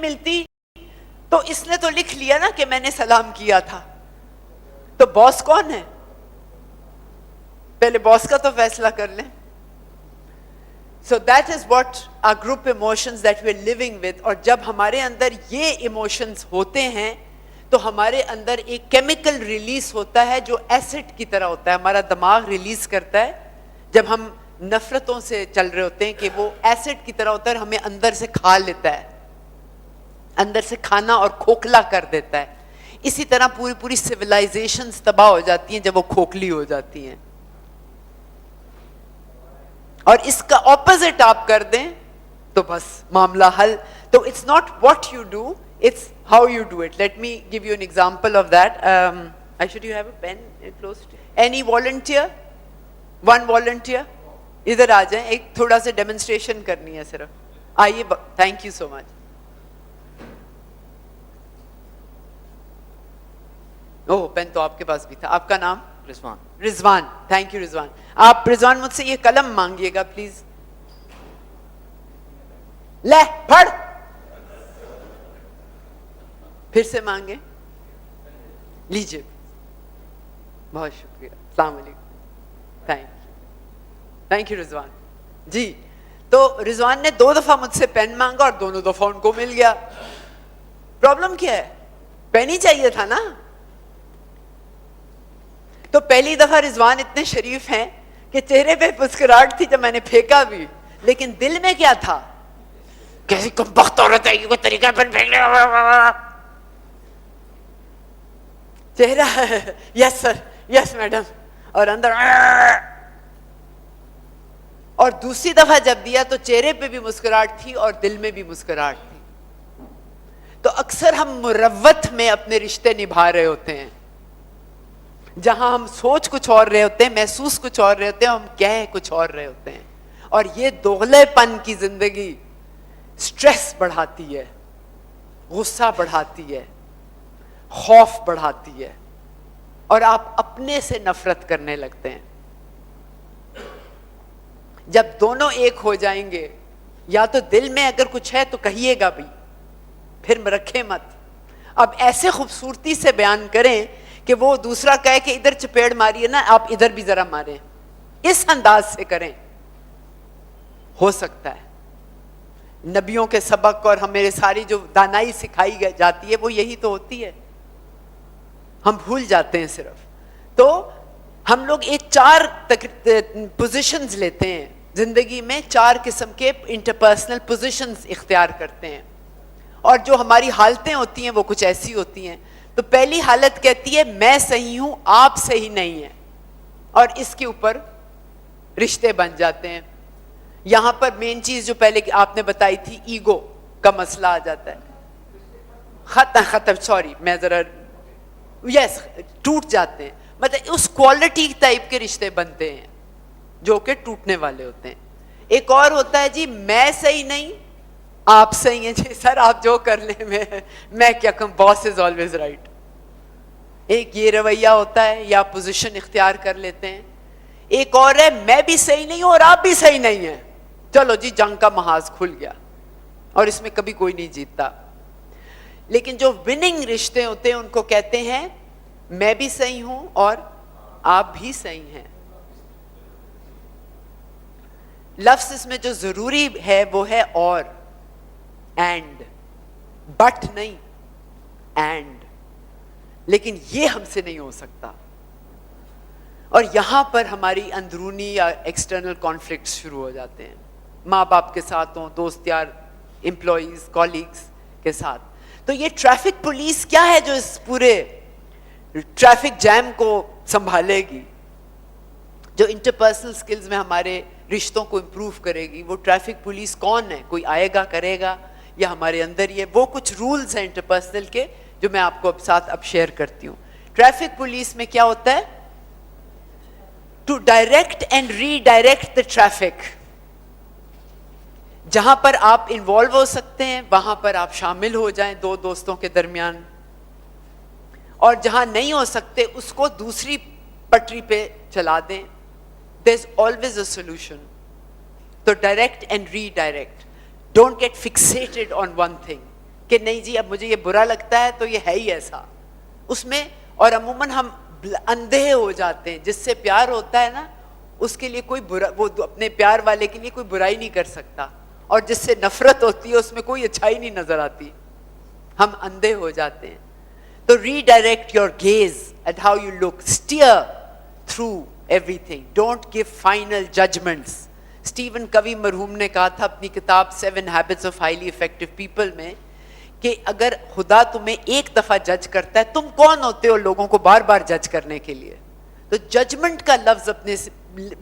ملتی تو اس نے تو لکھ لیا نا کہ میں نے سلام کیا تھا. تو باس کون ہے؟ پہلے باس کا تو فیصلہ کر لیں. So that is what our group emotions that we're living with. اور جب ہمارے اندر یہ ایموشنز ہوتے ہیں تو ہمارے اندر ایک کیمیکل ریلیز ہوتا ہے جو ایسڈ کی طرح ہوتا ہے. ہمارا دماغ ریلیز کرتا ہے جب ہم نفرتوں سے چل رہے ہوتے ہیں کہ وہ ایسڈ کی طرح ہوتا ہے اور ہمیں اندر سے کھا لیتا ہے, اندر سے کھانا اور کھوکھلا کر دیتا ہے. اسی طرح پوری سویلائزیشنز تباہ ہو جاتی ہیں جب وہ کھوکھلی ہو جاتی ہیں. اور اس کا اپوزٹ آپ کر دیں تو بس معاملہ حل. تو it's not what you do, it's how you do it. Let me give you an example of that. Should you have a pen close to? Any volunteer? One volunteer? ادھر آ جائیں, ایک تھوڑا سا ڈیمونسٹریشن کرنی ہے صرف. آئیے, تھینک یو سو مچ. اوہ, پین تو آپ کے پاس بھی تھا. آپ کا نام؟ رضوان. Rizwan, thank you Rizwan. آپ رضوان مجھ سے یہ قلم مانگیے گا پلیز. لے پڑھ, پھر سے مانگے, لیجیے. بہت شکریہ, السلام علیکم. تھینک یو رضوان جی. تو رضوان نے 2 دفعہ مجھ سے پین مانگا اور دونوں دفعہ ان کو مل گیا. پرابلم کیا ہے؟ پین ہی چاہیے تھا نا. تو پہلی دفعہ رضوان اتنے شریف ہیں کہ چہرے پہ مسکراہٹ تھی جب میں نے پھینکا بھی, لیکن دل میں کیا تھا, کیسی کمبخت عورت ہے, یہ طریقہ پین پھینکنے کا. چہرہ یس سر, یس میڈم, اور اندر. اور دوسری دفعہ جب دیا تو چہرے پہ بھی مسکراہٹ تھی اور دل میں بھی مسکراہٹ تھی. تو اکثر ہم مروت میں اپنے رشتے نبھا رہے ہوتے ہیں, جہاں ہم سوچ کچھ اور رہے ہوتے ہیں, محسوس کچھ اور رہے ہوتے ہیں, ہم کہہ کچھ اور رہے ہوتے ہیں. اور یہ دوغلے پن کی زندگی سٹریس بڑھاتی ہے, غصہ بڑھاتی ہے, خوف بڑھاتی ہے, اور آپ اپنے سے نفرت کرنے لگتے ہیں. جب دونوں ایک ہو جائیں گے, یا تو دل میں اگر کچھ ہے تو کہیے گا بھی, پھر رکھے مت. اب ایسے خوبصورتی سے بیان کریں کہ وہ دوسرا کہے کہ ادھر چپیڑ ماریے نا, آپ ادھر بھی ذرا ماریں. اس انداز سے کریں, ہو سکتا ہے. نبیوں کے سبق اور ہمیں ساری جو دانائی سکھائی جاتی ہے وہ یہی تو ہوتی ہے, ہم بھول جاتے ہیں صرف. تو ہم لوگ ایک 4 پوزیشنز لیتے ہیں زندگی میں, 4 قسم کے انٹرپرسنل پوزیشنز اختیار کرتے ہیں, اور جو ہماری حالتیں ہوتی ہیں وہ کچھ ایسی ہوتی ہیں. تو پہلی حالت کہتی ہے میں صحیح ہوں, آپ صحیح نہیں ہیں, اور اس کے اوپر رشتے بن جاتے ہیں. یہاں پر مین چیز جو پہلے آپ نے بتائی تھی, ایگو کا مسئلہ آ جاتا ہے. ختم سوری میں ذرا یس ٹوٹ جاتے ہیں. مطلب اس کوالٹی ٹائپ کے رشتے بنتے ہیں جو کہ ٹوٹنے والے ہوتے ہیں. ایک اور ہوتا ہے جی میں صحیح نہیں, آپ صحیح ہیں. جی سر آپ جو کر لیں, میں کیا کہوں, باس از آلویز رائٹ. ایک یہ رویہ ہوتا ہے, یا پوزیشن اختیار کر لیتے ہیں. ایک اور ہے میں بھی صحیح نہیں ہوں اور آپ بھی صحیح نہیں ہیں, چلو جی جنگ کا محاذ کھل گیا, اور اس میں کبھی کوئی نہیں جیتتا. لیکن جو وننگ رشتے ہوتے ہیں ان کو کہتے ہیں میں بھی صحیح ہوں اور آپ بھی صحیح ہیں. لفظ اس میں جو ضروری ہے وہ ہے اور, اینڈ, بٹ نہیں, اینڈ. لیکن یہ ہم سے نہیں ہو سکتا, اور یہاں پر ہماری اندرونی یا ایکسٹرنل کانفلکٹس شروع ہو جاتے ہیں. ماں باپ کے ساتھ ہوں, دوست یار, امپلائیز, کولیگز کے ساتھ. تو یہ ٹریفک پولیس کیا ہے جو اس پورے ٹریفک جیم کو سنبھالے گی, جو انٹرپرسنل سکلز میں ہمارے رشتوں کو امپروو کرے گی؟ وہ ٹریفک پولیس کون ہے؟ کوئی آئے گا کرے گا, یا ہمارے اندر یہ وہ کچھ رولز ہیں انٹرپرسنل کے جو میں آپ کو اب شیئر کرتی ہوں. ٹریفک پولیس میں کیا ہوتا ہے؟ To direct and redirect the traffic. جہاں پر آپ انوالو ہو سکتے ہیں وہاں پر آپ شامل ہو جائیں 2 دوستوں کے درمیان, اور جہاں نہیں ہو سکتے اس کو دوسری پٹری پہ چلا دیں. There's always a solution. تو direct and redirect. Don't get fixated on one thing. کہ نہیں جی اب مجھے یہ برا لگتا ہے تو یہ ہے ہی ایسا اس میں. اور عموماً ہم اندھے ہو جاتے ہیں. جس سے پیار ہوتا ہے نا اس کے لیے کوئی برا, وہ اپنے پیار والے کے لیے کوئی برائی نہیں کر سکتا, اور جس سے نفرت ہوتی ہے اس میں کوئی اچھائی نہیں نظر آتی. ہم اندھے ہو جاتے ہیں. تو redirect your gaze at how you look, steer through everything, don't give final judgments. Stephen Covey مرحوم نے کہا تھا اپنی کتاب 7 habits of highly effective people میں کہ اگر خدا تمہیں ایک دفعہ جج کرتا ہے, تم کون ہوتے ہو لوگوں کو بار بار جج کرنے کے لیے؟ تو ججمنٹ کا لفظ اپنے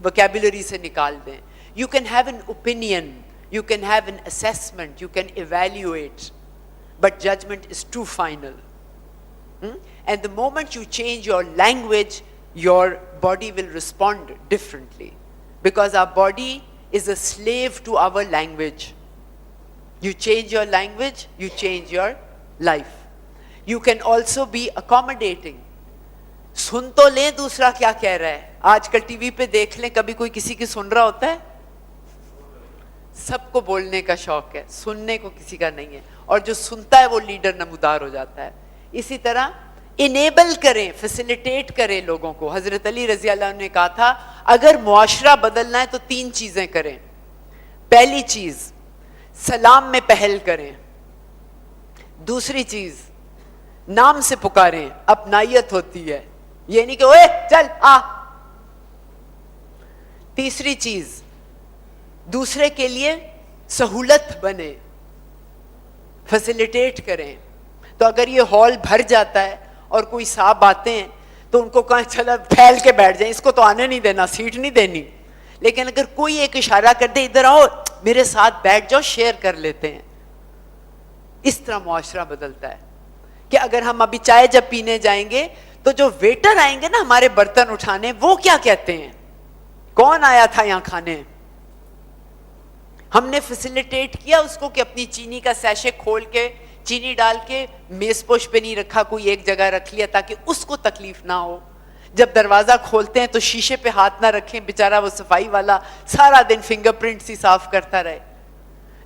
وکیبولری سے نکال دیں. You can have an opinion, you can have an assessment, you can evaluate, but judgment is too final. And the moment you change your language, your body will respond differently, because our body is a slave to our language. You change your language, you change your life. You can also be accommodating. سن تو لیں دوسرا کیا کہہ رہا ہے. آج کل T V پہ دیکھ لیں, کبھی کوئی کسی کی سن رہا ہوتا ہے؟ سب کو بولنے کا شوق ہے, سننے کو کسی کا نہیں ہے, اور جو سنتا ہے وہ لیڈر نمودار ہو جاتا ہے. اسی طرح انیبل کریں, فیسیلیٹیٹ کریں لوگوں کو. حضرت علی رضی اللہ عنہ نے کہا تھا اگر معاشرہ بدلنا ہے تو 3 چیزیں کریں. پہلی چیز سلام میں پہل کریں. دوسری چیز نام سے پکاریں, اپنائیت ہوتی ہے, یہ نہیں کہ اوے چل آ. تیسری چیز دوسرے کے لیے سہولت بنے, فیسیلیٹیٹ کریں. تو اگر یہ ہال بھر جاتا ہے اور کوئی صاحب آتے ہیں تو ان کو کہیں چلا پھیل کے بیٹھ جائیں, اس کو تو آنے نہیں دینا, سیٹ نہیں دینی. لیکن اگر کوئی ایک اشارہ کر دے ادھر آؤ میرے ساتھ بیٹھ جاؤ, شیئر کر لیتے ہیں. اس طرح معاشرہ بدلتا ہے. کہ اگر ہم ابھی چائے جب پینے جائیں گے تو جو ویٹر آئیں گے نا ہمارے برتن اٹھانے, وہ کیا کہتے ہیں, کون آیا تھا یہاں کھانے؟ ہم نے فیسیلیٹیٹ کیا اس کو کہ اپنی چینی کا سیشے کھول کے چینی ڈال کے میز پوش پہ نہیں رکھا, کوئی ایک جگہ رکھ لیا تاکہ اس کو تکلیف نہ ہو. جب دروازہ کھولتے ہیں تو شیشے پہ ہاتھ نہ رکھیں, بیچارہ وہ صفائی والا سارا دن فنگر پرنٹس ہی صاف کرتا رہے.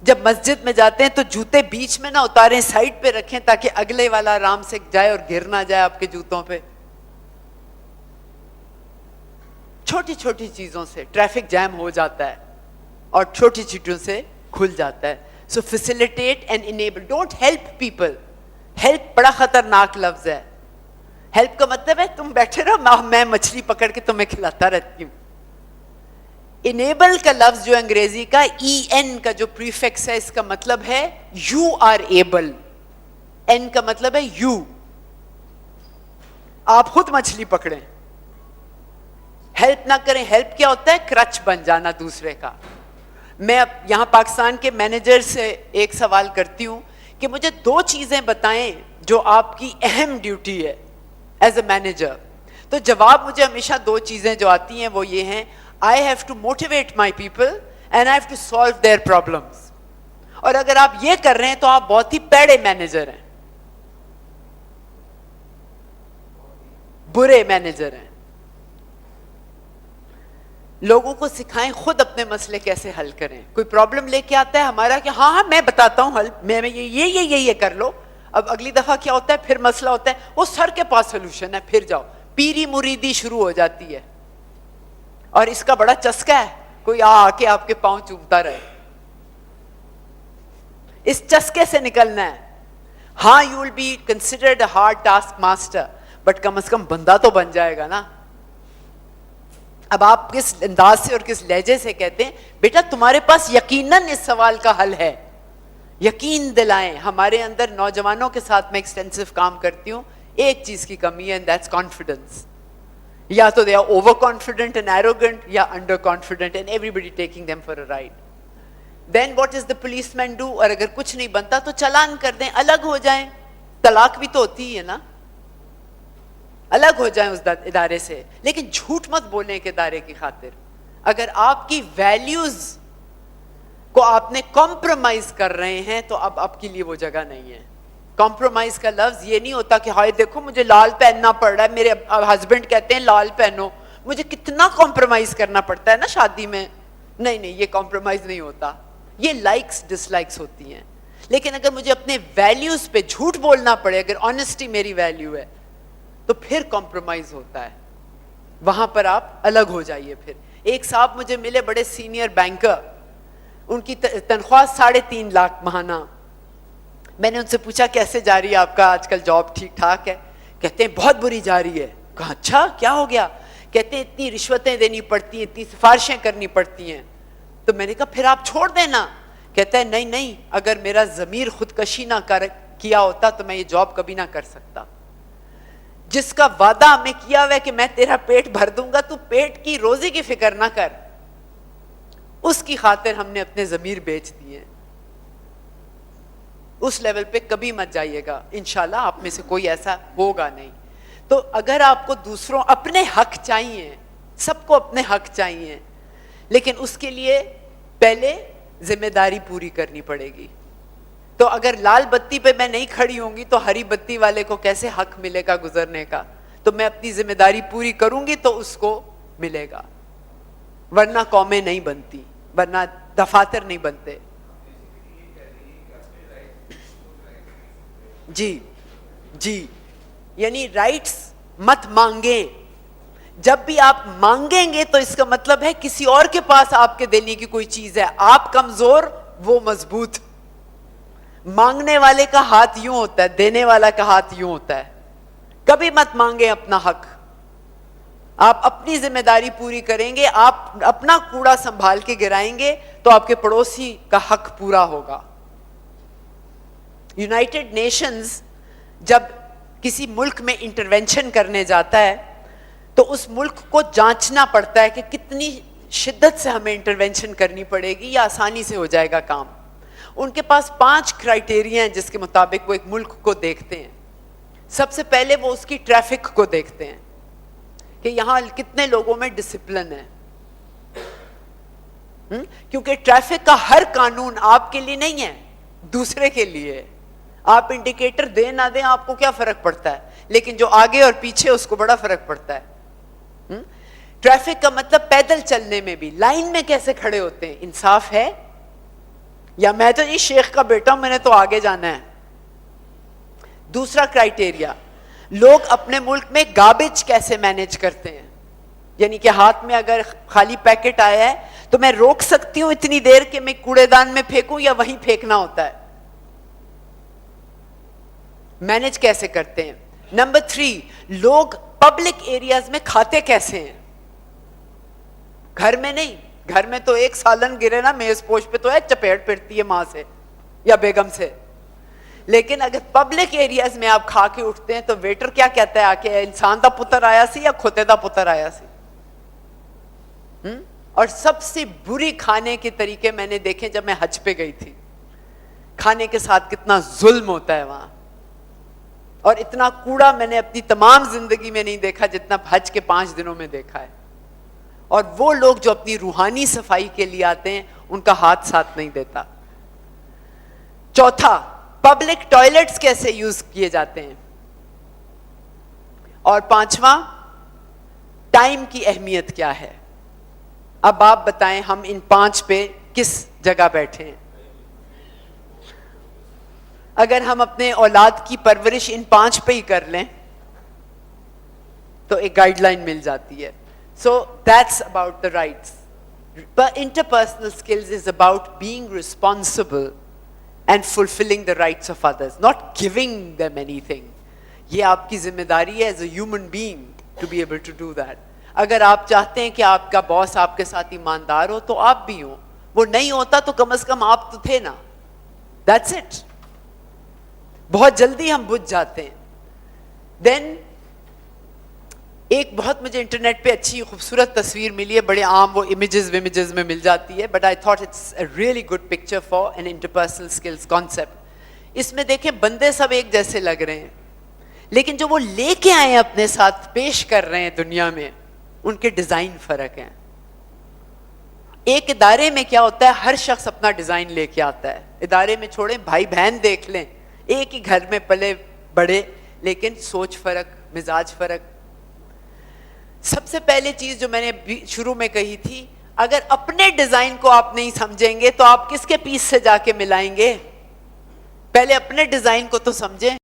جب مسجد میں جاتے ہیں تو جوتے بیچ میں نہ اتاریں, سائڈ پہ رکھیں تاکہ اگلے والا آرام سے جائے اور گر نہ جائے آپ کے جوتوں پہ. چھوٹی چھوٹی چیزوں سے ٹریفک جام ہو جاتا ہے اور چھوٹی چیزوں سے کھل جاتا ہے. So facilitate and enable. Don't help people. Help بڑا خطرناک لفظ ہے. Help کا مطلب ہے تم بیٹھے رہو, میں مچھلی پکڑ کے تمہیں کھلاتا رہتی ہوں. Enable کا لفظ جو انگریزی کا en کا جو پریفکس ہے, اس کا مطلب ہے you are able. n کا مطلب ہے you. آپ خود مچھلی پکڑیں, ہیلپ نہ کریں. ہیلپ کیا ہوتا ہے؟ کرچ بن جانا دوسرے کا. میں اب یہاں پاکستان کے مینیجر سے ایک سوال کرتی ہوں کہ مجھے 2 چیزیں بتائیں جو آپ کی اہم ڈیوٹی ہے ایز اے مینیجر. تو جواب مجھے ہمیشہ 2 چیزیں جو آتی ہیں وہ یہ ہیں, I have to motivate my people and I have to solve their problems. اور اگر آپ یہ کر رہے ہیں تو آپ بہت ہی پیڑے مینیجر ہیں, برے مینیجر ہیں. لوگوں کو سکھائیں خود اپنے مسئلے کیسے حل کریں. کوئی پرابلم لے کے آتا ہے ہمارا کہ ہاں میں بتاتا ہوں حل, میں یہ کر لو. اب اگلی دفعہ کیا ہوتا ہے, پھر مسئلہ ہوتا ہے وہ سر کے پاس سولوشن ہے, پھر جاؤ. پیری مریدی شروع ہو جاتی ہے اور اس کا بڑا چسکا ہے, کوئی آ کے آپ کے پاؤں چومتا رہے. اس چسکے سے نکلنا ہے. ہاں you will be considered a hard task master, but کم از کم بندہ تو بن جائے گا نا. اب آپ کس انداز سے اور کس لہجے سے کہتے ہیں بیٹا تمہارے پاس یقیناً اس سوال کا حل ہے, یقین دلائیں. ہمارے اندر نوجوانوں کے ساتھ میں ایکسٹینسو کام کرتی ہوں, ایک چیز کی کمی ہے, اینڈ دیٹس کانفیڈنس. یا تو they are over confident and arrogant, یا under confident and everybody taking them for a ride. Then what is the policeman do? اور اگر کچھ نہیں بنتا تو چلان کر دیں, الگ ہو جائیں. طلاق بھی تو ہوتی ہے نا, الگ ہو جائیں اس ادارے سے, لیکن جھوٹ مت بولیں کہ ادارے کی خاطر. اگر آپ کی ویلیوز کو آپ نے کمپرومائز کر رہے ہیں تو اب آپ کے لیے وہ جگہ نہیں ہے. کمپرومائز کا لفظ یہ نہیں ہوتا کہ ہائے دیکھو مجھے لال پہننا پڑ رہا ہے, میرے ہسبینڈ کہتے ہیں لال پہنو, مجھے کتنا کمپرومائز کرنا پڑتا ہے نا شادی میں. نہیں, یہ کمپرومائز نہیں ہوتا, یہ لائکس ڈس لائکس ہوتی ہیں. لیکن اگر مجھے اپنے ویلیوز پہ جھوٹ بولنا پڑے, اگر آنےسٹی میری ویلیو ہے, تو پھر کمپرومائز ہوتا ہے, وہاں پر آپ الگ ہو جائیے. پھر ایک صاحب مجھے ملے, بڑے سینئر بینکر, ان کی تنخواہ 3.5 لاکھ ماہانہ. میں نے ان سے پوچھا کیسے جا رہی ہے آپ کا آج کل جاب, ٹھیک ٹھاک ہے؟ کہتے ہیں بہت بری جا رہی ہے. کہا اچھا کیا ہو گیا؟ کہتے ہیں اتنی رشوتیں دینی پڑتی ہیں, اتنی سفارشیں کرنی پڑتی ہیں. تو میں نے کہا پھر آپ چھوڑ دینا. کہتا ہے نہیں نہیں, اگر میرا ضمیر خودکشی نہ کیا ہوتا تو میں یہ جاب کبھی نہ کر سکتا. جس کا وعدہ ہمیں کیا ہوا ہے کہ میں تیرا پیٹ بھر دوں گا, تو پیٹ کی روزی کی فکر نہ کر, اس کی خاطر ہم نے اپنے ضمیر بیچ دیے. اس لیول پہ کبھی مت جائیے گا, انشاءاللہ آپ میں سے کوئی ایسا ہوگا نہیں. تو اگر آپ کو دوسروں اپنے حق چاہیے, سب کو اپنے حق چاہیے, لیکن اس کے لیے پہلے ذمہ داری پوری کرنی پڑے گی. تو اگر لال بتی پہ میں نہیں کھڑی ہوں گی تو ہری بتی والے کو کیسے حق ملے گا گزرنے کا؟ تو میں اپنی ذمہ داری پوری کروں گی تو اس کو ملے گا, ورنہ قومیں نہیں بنتی, ورنہ دفاتر نہیں بنتے. جی جی, یعنی رائٹس مت مانگیں. جب بھی آپ مانگیں گے تو اس کا مطلب ہے کسی اور کے پاس آپ کے دینے کی کوئی چیز ہے, آپ کمزور وہ مضبوط. مانگنے والے کا ہاتھ یوں ہوتا ہے, دینے والا کا ہاتھ یوں ہوتا ہے. کبھی مت مانگیں اپنا حق, آپ اپنی ذمہ داری پوری کریں گے, آپ اپنا کوڑا سنبھال کے گرائیں گے تو آپ کے پڑوسی کا حق پورا ہوگا. یونائٹڈ نیشنز جب کسی ملک میں انٹرونشن کرنے جاتا ہے تو اس ملک کو جانچنا پڑتا ہے کہ کتنی شدت سے ہمیں انٹرونشن کرنی پڑے گی یا آسانی سے ہو جائے گا کام. ان کے پاس 5 کرائٹیریا ہیں جس کے مطابق وہ ایک ملک کو دیکھتے ہیں. سب سے پہلے وہ اس کی ٹریفک کو دیکھتے ہیں کہ یہاں کتنے لوگوں میں ڈسپلن ہے, کیونکہ ٹریفک کا ہر قانون آپ کے لیے نہیں ہے, دوسرے کے لیے ہے. آپ انڈیکیٹر دیں نہ دیں آپ کو کیا فرق پڑتا ہے, لیکن جو آگے اور پیچھے اس کو بڑا فرق پڑتا ہے. ٹریفک کا مطلب پیدل چلنے میں بھی لائن میں کیسے کھڑے ہوتے ہیں, انصاف ہے؟ یا میں تو اس شیخ کا بیٹا ہوں, میں نے تو آگے جانا ہے. دوسرا کرائٹیریا, لوگ اپنے ملک میں گاربیج کیسے مینیج کرتے ہیں, یعنی کہ ہاتھ میں اگر خالی پیکٹ آیا ہے تو میں روک سکتی ہوں اتنی دیر کہ میں کوڑے دان میں پھینکوں یا وہیں پھینکنا ہوتا ہے, مینیج کیسے کرتے ہیں. نمبر 3, لوگ پبلک ایریاز میں کھاتے کیسے ہیں, گھر میں نہیں. گھر میں تو ایک سالن گرے نا میز پوش پہ تو ہے چپیٹ پڑتی ہے ماں سے یا بیگم سے, لیکن اگر پبلک ایریاز میں آپ کھا کے اٹھتے ہیں تو ویٹر کیا کہتا ہے آ کے, انسان دا پتر آیا سی یا کھوتے دا پتر آیا سی. اور سب سے بری کھانے کے طریقے میں نے دیکھے جب میں حج پہ گئی تھی, کھانے کے ساتھ کتنا ظلم ہوتا ہے وہاں, اور اتنا کوڑا میں نے اپنی تمام زندگی میں نہیں دیکھا جتنا حج کے 5 دنوں میں دیکھا ہے. اور وہ لوگ جو اپنی روحانی صفائی کے لیے آتے ہیں ان کا ہاتھ ساتھ نہیں دیتا. چوتھا, پبلک ٹوائلٹس کیسے یوز کیے جاتے ہیں. اور 5واں, ٹائم کی اہمیت کیا ہے. اب آپ بتائیں ہم ان 5 پہ کس جگہ بیٹھے ہیں. اگر ہم اپنے اولاد کی پرورش ان 5 پہ ہی کر لیں تو ایک گائیڈ لائن مل جاتی ہے. So that's about the rights. But interpersonal skills is about being responsible and fulfilling the rights of others, not giving them anything. یہ آپ کی ذمہ داری ہے as a human being to be able to do that. اگر آپ چاہتے ہیں کہ آپ کا باس آپ کے ساتھ ایماندار ہو تو آپ بھی ہوں, وہ نہیں ہوتا تو کم از کم آپ تو تھے نا. That's it. بہت جلدی ہم بجھ جاتے ہیں. Then ایک بہت مجھے انٹرنیٹ پہ اچھی خوبصورت تصویر ملی ہے, بڑے عام وہ امیجز میں مل جاتی ہے, but I thought it's a really good picture for an interpersonal skills concept. اس میں دیکھیں بندے سب ایک جیسے لگ رہے ہیں, لیکن جو وہ لے کے آئے ہیں اپنے ساتھ پیش کر رہے ہیں دنیا میں, ان کے ڈیزائن فرق ہیں. ایک ادارے میں کیا ہوتا ہے, ہر شخص اپنا ڈیزائن لے کے آتا ہے. ادارے میں چھوڑیں, بھائی بہن دیکھ لیں, ایک ہی گھر میں پلے بڑے, لیکن سوچ فرق, مزاج فرق. سب سے پہلے چیز جو میں نے شروع میں کہی تھی, اگر اپنے ڈیزائن کو آپ نہیں سمجھیں گے تو آپ کس کے پیس سے جا کے ملائیں گے. پہلے اپنے ڈیزائن کو تو سمجھیں.